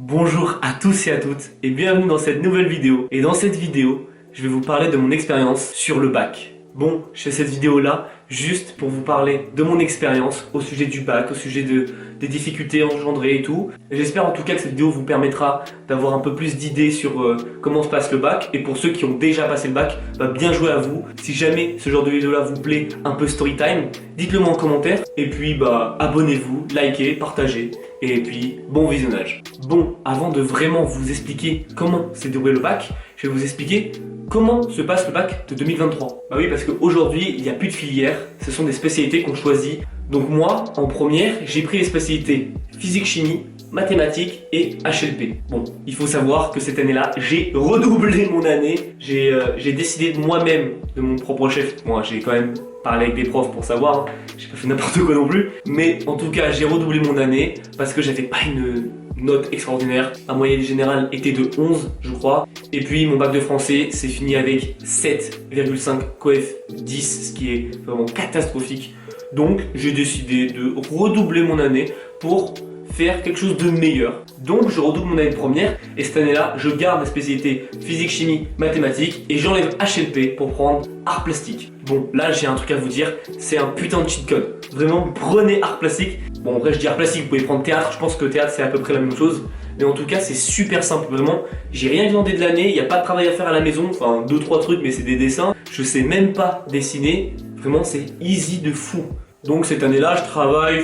Bonjour à tous et à toutes et bienvenue dans cette nouvelle vidéo. Et dans cette vidéo, je vais vous parler de mon expérience sur le bac. Bon, je fais cette vidéo là juste pour vous parler de mon expérience au sujet du bac, au sujet des difficultés engendrées et tout. J'espère en tout cas que cette vidéo vous permettra d'avoir un peu plus d'idées sur comment se passe le bac. Et pour ceux qui ont déjà passé le bac, bien joué à vous. Si jamais ce genre de vidéo là vous plaît, un peu story time, dites-le moi en commentaire. Et puis abonnez-vous, likez, partagez. Et puis bon visionnage. Bon, avant de vraiment vous expliquer comment s'est déroulé le bac, je vais vous expliquer comment se passe le bac de 2023. Bah oui, parce qu'aujourd'hui, il n'y a plus de filière, ce sont des spécialités qu'on choisit. Donc moi, en première, j'ai pris les spécialités physique-chimie, mathématiques et HLP. Bon, il faut savoir que cette année-là, j'ai redoublé mon année. J'ai décidé moi-même de mon propre chef. Moi, j'ai quand même parlé avec des profs pour savoir, hein. J'ai pas fait n'importe quoi non plus. Mais en tout cas, j'ai redoublé mon année parce que j'avais pas une note extraordinaire. La moyenne générale était de 11, je crois. Et puis mon bac de français s'est fini avec 7,5 coef 10, ce qui est vraiment catastrophique. Donc j'ai décidé de redoubler mon année pour faire quelque chose de meilleur. Donc je redouble mon année de première et cette année-là, je garde la spécialité physique, chimie, mathématiques et j'enlève HLP pour prendre art plastique. Bon, là j'ai un truc à vous dire, c'est un putain de cheat code. Vraiment, prenez art plastique. Bon, après je dis art plastique, vous pouvez prendre théâtre, je pense que théâtre c'est à peu près la même chose. Mais en tout cas, c'est super simple, vraiment. J'ai rien demandé de l'année, il n'y a pas de travail à faire à la maison, enfin 2-3 trucs, mais c'est des dessins. Je sais même pas dessiner, vraiment c'est easy de fou. Donc cette année-là, je travaille,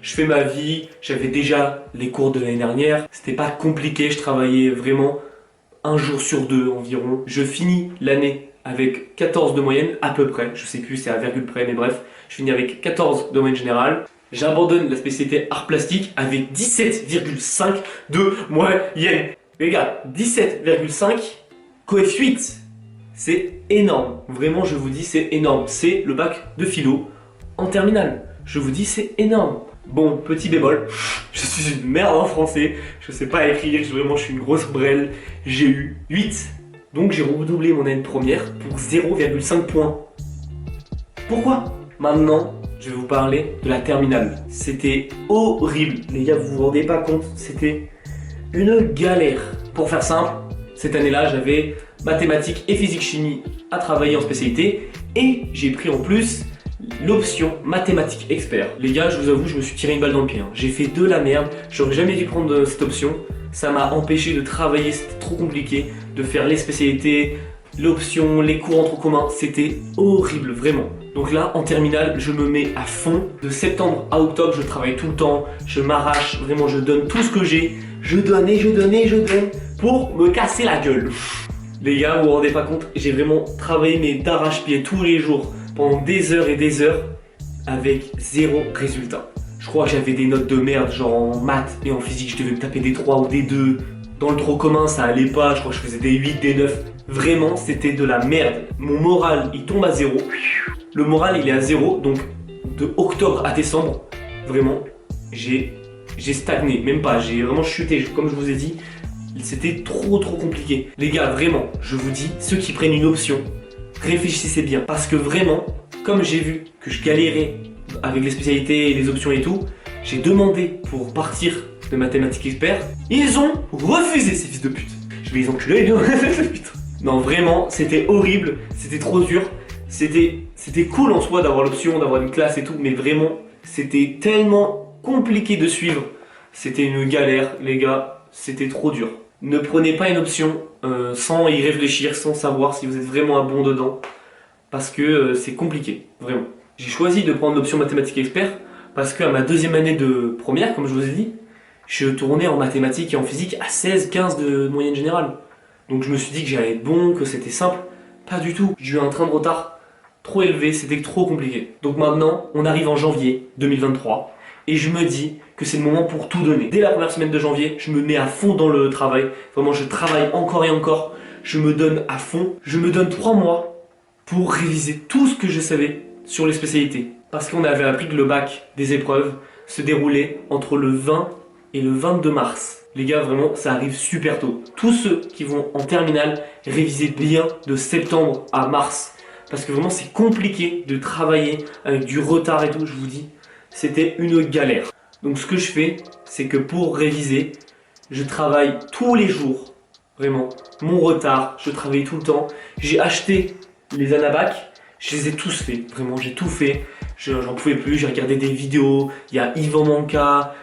je fais ma vie, j'avais déjà les cours de l'année dernière, c'était pas compliqué, je travaillais vraiment un jour sur deux environ. Je finis l'année avec 14 de moyenne, à peu près, je sais plus, c'est à virgule près, mais bref, je finis avec 14 de moyenne générale. J'abandonne la spécialité art plastique avec 17,5 de moyenne. Les gars, 17,5 coef 8, c'est énorme. Vraiment, je vous dis, c'est énorme. C'est le bac de philo en terminale. Je vous dis, c'est énorme. Bon, petit bémol, je suis une merde en français. Je sais pas écrire, vraiment, je suis une grosse brêle. J'ai eu 8. Donc j'ai redoublé mon année première pour 0,5 points. Pourquoi? Maintenant, je vais vous parler de la terminale. C'était horrible. Les gars, vous vous rendez pas compte, c'était une galère. Pour faire simple, cette année-là, j'avais mathématiques et physique-chimie à travailler en spécialité et j'ai pris en plus l'option mathématiques expert. Les gars, je vous avoue, je me suis tiré une balle dans le pied. Hein. J'ai fait de la merde. J'aurais jamais dû prendre cette option. Ça m'a empêché de travailler, c'était trop compliqué, de faire les spécialités, l'option, les cours en tronc commun, c'était horrible, vraiment. Donc là, en terminale, je me mets à fond. De septembre à octobre, je travaille tout le temps, je m'arrache, vraiment, je donne tout ce que j'ai. Je donne et je donne et je donne pour me casser la gueule. Les gars, vous vous rendez pas compte, j'ai vraiment travaillé mais d'arrache-pied tous les jours, pendant des heures et des heures, avec zéro résultat. Je crois que j'avais des notes de merde, genre en maths et en physique, je devais me taper des 3 ou des 2. Dans le trop commun, ça allait pas, je crois que je faisais des 8, des 9. Vraiment, c'était de la merde. Mon moral, il tombe à 0. Le moral, il est à 0, donc de octobre à décembre, vraiment, j'ai stagné, même pas, j'ai vraiment chuté, comme je vous ai dit. C'était trop compliqué. Les gars, vraiment, je vous dis, ceux qui prennent une option, réfléchissez bien. Parce que vraiment, comme j'ai vu que je galérais avec les spécialités et les options et tout, j'ai demandé pour partir de mathématiques expert. Ils ont refusé, ces fils de pute. Je vais les enculer, putain. Non, vraiment, c'était horrible, c'était trop dur. C'était cool en soi d'avoir l'option, d'avoir une classe et tout, mais vraiment, c'était tellement compliqué de suivre. C'était une galère, les gars, c'était trop dur. Ne prenez pas une option sans y réfléchir, sans savoir si vous êtes vraiment un bon dedans, parce que c'est compliqué, vraiment. J'ai choisi de prendre l'option mathématiques expert parce qu'à ma deuxième année de première, comme je vous ai dit, je tournais en mathématiques et en physique à 16-15 de moyenne générale. Donc je me suis dit que j'allais être bon, que c'était simple. Pas du tout. J'ai eu un train de retard trop élevé, c'était trop compliqué. Donc maintenant, on arrive en janvier 2023 et je me dis que c'est le moment pour tout donner. Dès la première semaine de janvier, je me mets à fond dans le travail. Vraiment, je travaille encore et encore. Je me donne à fond. Je me donne 3 mois pour réviser tout ce que je savais sur les spécialités. Parce qu'on avait appris que le bac des épreuves se déroulait entre le 20 et le 22 mars. Les gars, vraiment, ça arrive super tôt. Tous ceux qui vont en terminale, révisez bien de septembre à mars. Parce que vraiment, c'est compliqué de travailler avec du retard et tout, je vous dis. C'était une galère. Donc ce que je fais, c'est que pour réviser, Je travaille tous les jours, vraiment. Mon retard, je travaille tout le temps. J'ai acheté les Anabac, je les ai tous faits, vraiment, j'ai tout fait. J'en pouvais plus, j'ai regardé des vidéos, il y a Yvan Manka,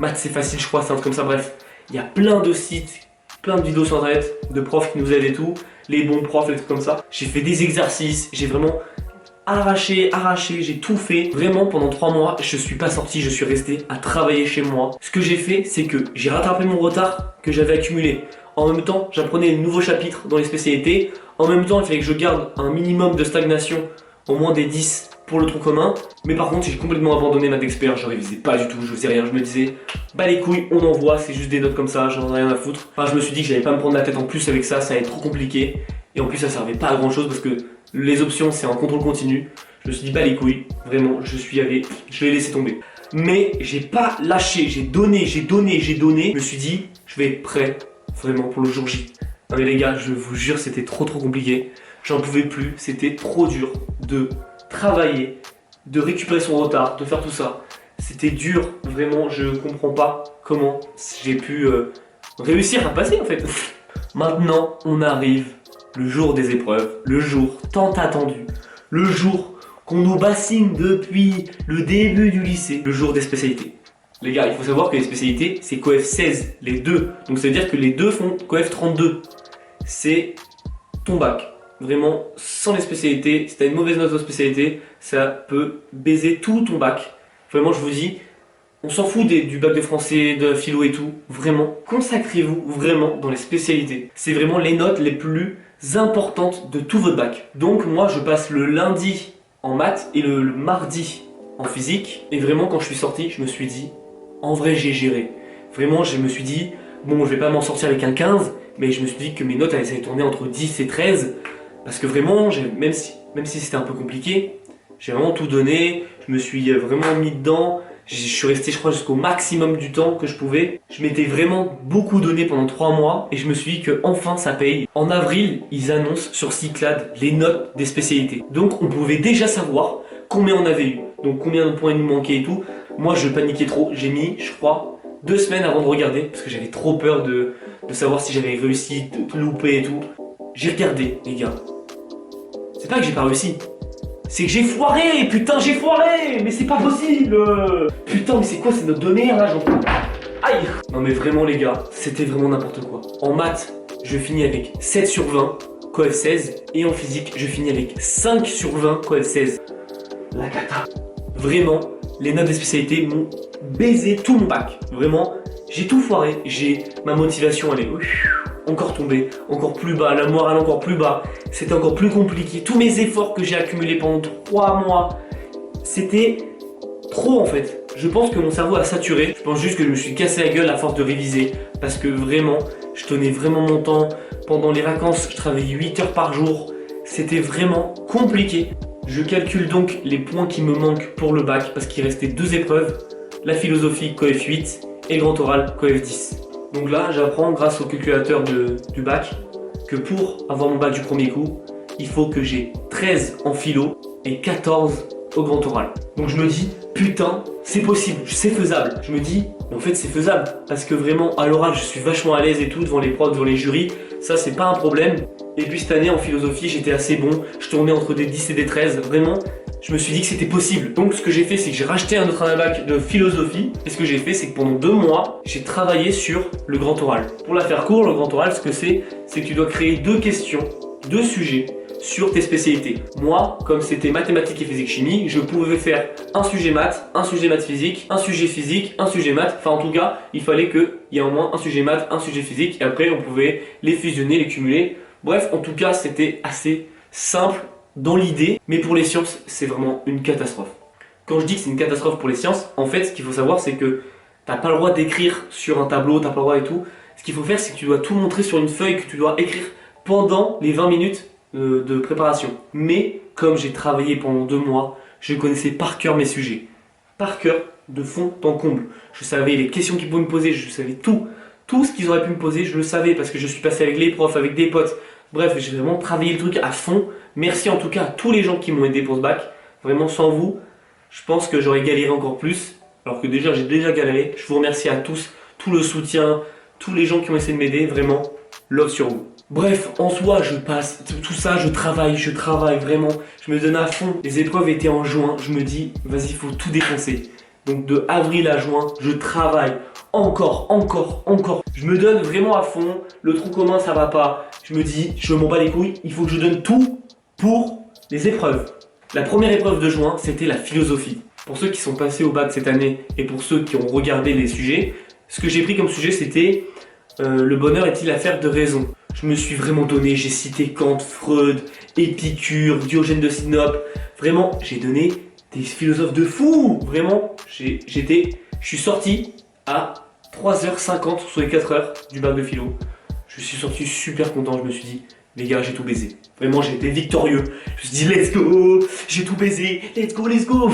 Maths c'est facile je crois, c'est un truc comme ça, bref. Il y a plein de sites, plein de vidéos sur internet, de profs qui nous aident et tout, les bons profs, les trucs comme ça. J'ai fait des exercices, j'ai vraiment arraché, j'ai tout fait. Vraiment pendant 3 mois, je suis pas sorti, je suis resté à travailler chez moi. Ce que j'ai fait, c'est que j'ai rattrapé mon retard que j'avais accumulé. En même temps, j'apprenais de nouveaux chapitres dans les spécialités. En même temps, il fallait que je garde un minimum de stagnation, au moins des 10 pour le tronc commun. Mais par contre, j'ai complètement abandonné maths expert, je révisais pas du tout, je faisais rien. Je me disais, bah les couilles, on envoie, c'est juste des notes comme ça, j'en ai rien à foutre. Enfin, je me suis dit que j'allais pas me prendre la tête en plus avec ça, ça allait être trop compliqué. Et en plus, ça servait pas à grand chose parce que les options, c'est en contrôle continu. Je me suis dit, bah les couilles, vraiment, je l'ai laissé tomber. Mais j'ai pas lâché, j'ai donné. Je me suis dit, je vais être prêt, vraiment, pour le jour J. Non mais les gars, je vous jure, c'était trop compliqué. J'en pouvais plus, c'était trop dur de travailler, de récupérer son retard, de faire tout ça. C'était dur, vraiment, je comprends pas comment j'ai pu réussir à passer en fait. Maintenant, on arrive le jour des épreuves, le jour tant attendu, le jour qu'on nous bassine depuis le début du lycée, le jour des spécialités. Les gars, il faut savoir que les spécialités, c'est coef 16, les deux. Donc ça veut dire que les deux font coef 32. C'est ton bac. Vraiment, sans les spécialités, si tu as une mauvaise note aux spécialités, ça peut baiser tout ton bac. Vraiment, je vous dis, on s'en fout du bac de français, de la philo et tout. Vraiment, consacrez-vous vraiment dans les spécialités. C'est vraiment les notes les plus importantes de tout votre bac. Donc moi, je passe le lundi en maths et le mardi en physique. Et vraiment, quand je suis sorti, je me suis dit, en vrai, j'ai géré. Vraiment, je me suis dit, bon, je vais pas m'en sortir avec un 15, mais je me suis dit que mes notes allaient tourner entre 10 et 13. Parce que vraiment, même si c'était un peu compliqué, j'ai vraiment tout donné. Je me suis vraiment mis dedans. Je suis resté, je crois, jusqu'au maximum du temps que je pouvais. Je m'étais vraiment beaucoup donné pendant 3 mois et je me suis dit que enfin ça paye. En avril, ils annoncent sur Cyclade les notes des spécialités. Donc on pouvait déjà savoir combien on avait eu. Donc combien de points il nous manquait et tout. Moi je paniquais trop. J'ai mis, je crois, 2 semaines avant de regarder parce que j'avais trop peur de savoir si j'avais réussi, de louper et tout. J'ai regardé, les gars. C'est pas que j'ai pas réussi. C'est que j'ai foiré, putain j'ai foiré. Mais c'est pas possible. Putain mais c'est quoi ces notes de merde là, j'en peux. Aïe. Non mais vraiment les gars, c'était vraiment n'importe quoi. En maths, je finis avec 7 sur 20, coef 16. Et en physique, je finis avec 5 sur 20, coef 16. La cata. Vraiment, les notes des spécialités m'ont baisé tout mon bac. Vraiment, j'ai tout foiré. Ma motivation elle est encore tombée, encore plus bas, la morale encore plus bas. C'était encore plus compliqué. Tous mes efforts que j'ai accumulés pendant 3 mois, c'était trop en fait. Je pense que mon cerveau a saturé. Je pense juste que je me suis cassé la gueule à force de réviser. Parce que vraiment, je tenais vraiment mon temps. Pendant les vacances, je travaillais 8 heures par jour. C'était vraiment compliqué. Je calcule donc les points qui me manquent pour le bac parce qu'il restait 2 épreuves. La philosophie coef 8 et le grand oral coef 10. Donc là, j'apprends grâce au calculateur du bac que pour avoir mon bac du premier coup, il faut que j'ai 13 en philo et 14 au grand oral. Donc je me dis, putain, c'est possible, c'est faisable. Je me dis, mais en fait c'est faisable parce que vraiment à l'oral, je suis vachement à l'aise et tout, devant les profs, devant les jurys, ça c'est pas un problème. Et puis cette année en philosophie, j'étais assez bon, je tournais entre des 10 et des 13, vraiment. Je me suis dit que c'était possible. Donc ce que j'ai fait, c'est que j'ai racheté un autre Anabac de philosophie. Et ce que j'ai fait, c'est que pendant 2 mois, j'ai travaillé sur le grand oral. Pour la faire court, le grand oral, ce que c'est que tu dois créer 2 questions, 2 sujets sur tes spécialités. Moi, comme c'était mathématiques et physique-chimie, je pouvais faire un sujet maths physique, un sujet physique, un sujet maths. Enfin en tout cas, il fallait qu'il y ait au moins un sujet maths, un sujet physique. Et après, on pouvait les fusionner, les cumuler. Bref, en tout cas, c'était assez simple dans l'idée, mais pour les sciences, c'est vraiment une catastrophe. Quand je dis que c'est une catastrophe pour les sciences, en fait, ce qu'il faut savoir, c'est que t'as pas le droit d'écrire sur un tableau, t'as pas le droit et tout. Ce qu'il faut faire, c'est que tu dois tout montrer sur une feuille que tu dois écrire pendant les 20 minutes de préparation. Mais, comme j'ai travaillé pendant 2 mois, je connaissais par cœur mes sujets. Par cœur, de fond en comble. Je savais les questions qu'ils pouvaient me poser, je savais tout. Tout ce qu'ils auraient pu me poser, je le savais parce que je suis passé avec les profs, avec des potes. Bref, j'ai vraiment travaillé le truc à fond. Merci en tout cas à tous les gens qui m'ont aidé pour ce bac. Vraiment, sans vous, je pense que j'aurais galéré encore plus. Alors que déjà, j'ai déjà galéré. Je vous remercie à tous tout le soutien, tous les gens qui ont essayé de m'aider, vraiment, love sur vous. Bref, en soi, je passe tout ça, je travaille vraiment, je me donne à fond. Les épreuves étaient en juin, je me dis, vas-y, il faut tout défoncer. Donc de avril à juin, je travaille encore. Je me donne vraiment à fond, le trou commun ça va pas. Je me dis, je m'en bats les couilles, il faut que je donne tout pour les épreuves. La première épreuve de juin, c'était la philosophie. Pour ceux qui sont passés au bac cette année et pour ceux qui ont regardé les sujets, ce que j'ai pris comme sujet c'était le bonheur est-il affaire de raison. Je me suis vraiment donné, j'ai cité Kant, Freud, Épicure, Diogène de Sinope. Vraiment, j'ai donné des philosophes de fou. Vraiment, je suis sorti à 3h50 sur les 4 heures du bac de philo. Je suis sorti super content, je me suis dit, les gars, j'ai tout baisé. Vraiment, j'ai été victorieux. Je me suis dit, let's go, j'ai tout baisé, let's go.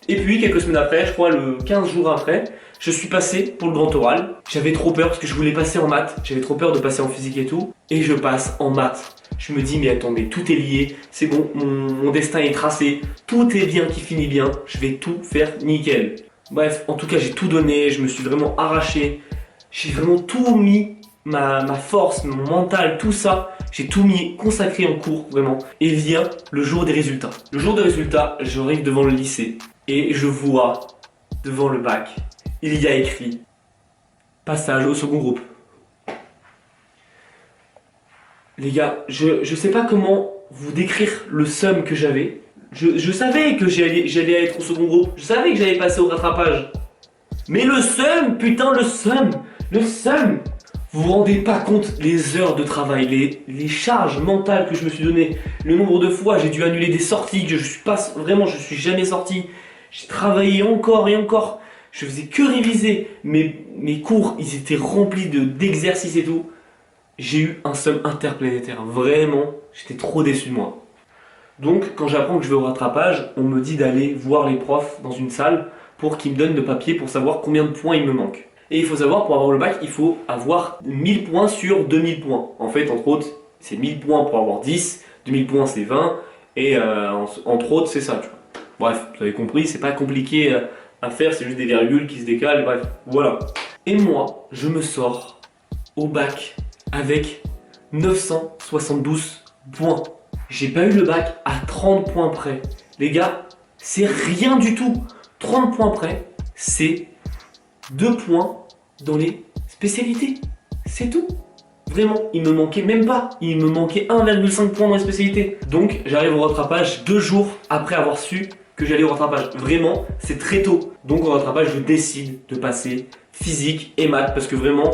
Et puis, quelques semaines après, je crois le 15 jours après, je suis passé pour le grand oral. J'avais trop peur parce que je voulais passer en maths. J'avais trop peur de passer en physique et tout. Et je passe en maths. Je me dis, mais attendez, tout est lié. C'est bon, mon destin est tracé. Tout est bien qui finit bien. Je vais tout faire nickel. Bref, en tout cas, j'ai tout donné. Je me suis vraiment arraché. J'ai vraiment tout mis. Ma force, mon mental, tout ça. J'ai tout mis, consacré en cours, vraiment. Et vient le jour des résultats. Le jour des résultats, j'arrive devant le lycée. Et je vois, devant le bac, il y a écrit passage au second groupe. Les gars, je sais pas comment vous décrire le seum que j'avais. Je savais que j'allais être au second groupe. Je savais que j'allais passer au rattrapage. Mais le seum, putain, le seum. Vous vous rendez pas compte les heures de travail, les charges mentales que je me suis donné, le nombre de fois j'ai dû annuler des sorties que je suis jamais sorti. J'ai travaillé encore et encore. Je faisais que réviser. Mes cours, ils étaient remplis d'exercices et tout. J'ai eu un seum interplanétaire. Vraiment, j'étais trop déçu de moi. Donc, quand j'apprends que je vais au rattrapage, on me dit d'aller voir les profs dans une salle pour qu'ils me donnent le papier pour savoir combien de points il me manque. Et il faut savoir, pour avoir le bac, il faut avoir 1000 points sur 2000 points. En fait, entre autres, c'est 1000 points pour avoir 10, 2000 points c'est 20, et entre autres, c'est ça, tu vois. Bref, vous avez compris, c'est pas compliqué à faire, c'est juste des virgules qui se décalent, bref, voilà. Et moi, je me sors au bac avec 972 points. J'ai pas eu le bac à 30 points près. Les gars, c'est rien du tout. 30 points près, c'est 2 points dans les spécialités. C'est tout. Vraiment, il me manquait même pas. Il me manquait 1,5 points dans les spécialités. Donc, j'arrive au rattrapage 2 jours après avoir su que j'allais au rattrapage. Vraiment, c'est très tôt. Donc, au rattrapage, je décide de passer physique et maths parce que vraiment,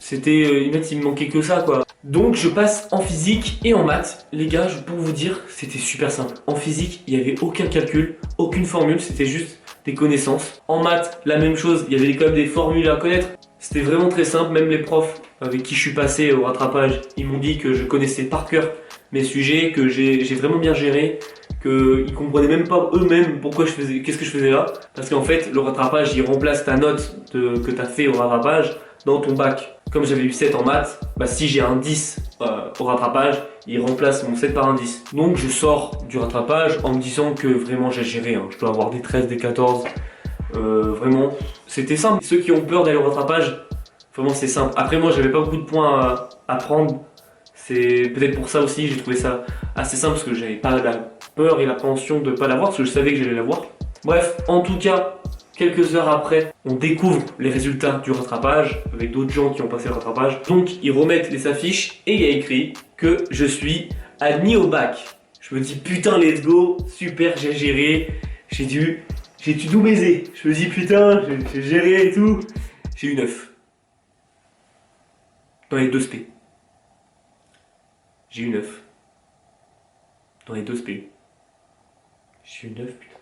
c'était. Il me manquait que ça, quoi. Donc, je passe en physique et en maths. Les gars, pour vous dire, c'était super simple. En physique, il n'y avait aucun calcul, aucune formule, c'était juste des connaissances. En maths, la même chose, il y avait quand même des formules à connaître. C'était vraiment très simple, même les profs avec qui je suis passé au rattrapage, ils m'ont dit que je connaissais par cœur mes sujets, que j'ai vraiment bien géré, qu'ils comprenaient même pas eux-mêmes pourquoi qu'est-ce que je faisais là. Parce qu'en fait, le rattrapage, il remplace ta note que tu as fait au rattrapage dans ton bac. Comme j'avais eu 7 en maths, bah si j'ai un 10 au rattrapage, il remplace mon 7 par un 10. Donc je sors du rattrapage en me disant que vraiment j'ai géré, hein. Je dois avoir des 13, des 14, vraiment, c'était simple. Ceux qui ont peur d'aller au rattrapage, vraiment c'est simple. Après moi j'avais pas beaucoup de points à prendre, c'est peut-être pour ça aussi j'ai trouvé ça assez simple parce que j'avais pas la peur et l'appréhension de pas l'avoir parce que je savais que j'allais l'avoir. Bref, en tout cas, quelques heures après, on découvre les résultats du rattrapage avec d'autres gens qui ont passé le rattrapage. Donc ils remettent les affiches et il y a écrit que je suis admis au bac. Je me dis putain let's go, super j'ai géré, j'ai tout baisé. Je me dis putain j'ai géré et tout. J'ai eu 9. Dans les 2 SP. J'ai eu 9. Dans les 2 SP. J'ai eu 9 putain.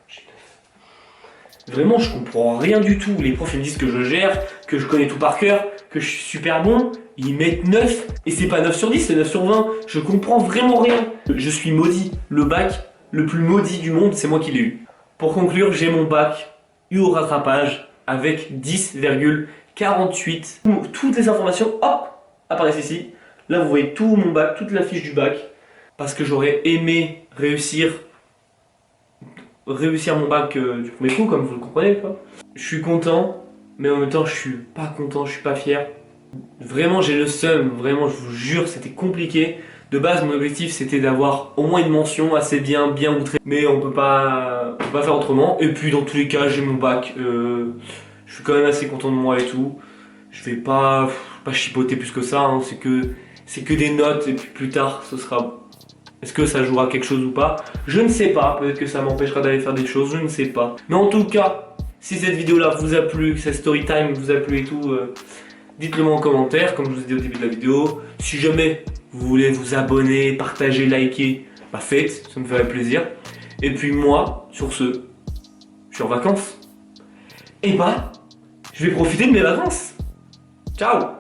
Vraiment, je comprends rien du tout. Les profs ils me disent que je gère, que je connais tout par cœur, que je suis super bon. Ils mettent 9 et c'est pas 9 sur 10, c'est 9 sur 20. Je comprends vraiment rien. Je suis maudit. Le bac, le plus maudit du monde, c'est moi qui l'ai eu. Pour conclure, j'ai mon bac eu au rattrapage avec 10,48. Toutes les informations, hop, apparaissent ici. Là, vous voyez tout mon bac, toute la fiche du bac. Parce que j'aurais aimé réussir mon bac du premier coup, comme vous le comprenez, quoi. Je suis content, mais en même temps je suis pas content, je suis pas fier. Vraiment j'ai le seum, vraiment je vous jure c'était compliqué. De base mon objectif c'était d'avoir au moins une mention assez bien outrée, mais on peut pas faire autrement. Et puis dans tous les cas j'ai mon bac, je suis quand même assez content de moi et tout. Je vais pas chipoter plus que ça, hein. C'est que des notes et puis plus tard ce sera... Est-ce que ça jouera quelque chose ou pas? Je ne sais pas, peut-être que ça m'empêchera d'aller faire des choses, je ne sais pas. Mais en tout cas, si cette vidéo là vous a plu, que cette story time vous a plu et tout, dites-le moi en commentaire, comme je vous ai dit au début de la vidéo. Si jamais vous voulez vous abonner, partager, liker, bah faites, ça me ferait plaisir. Et puis moi, sur ce, je suis en vacances. Et bah, je vais profiter de mes vacances. Ciao!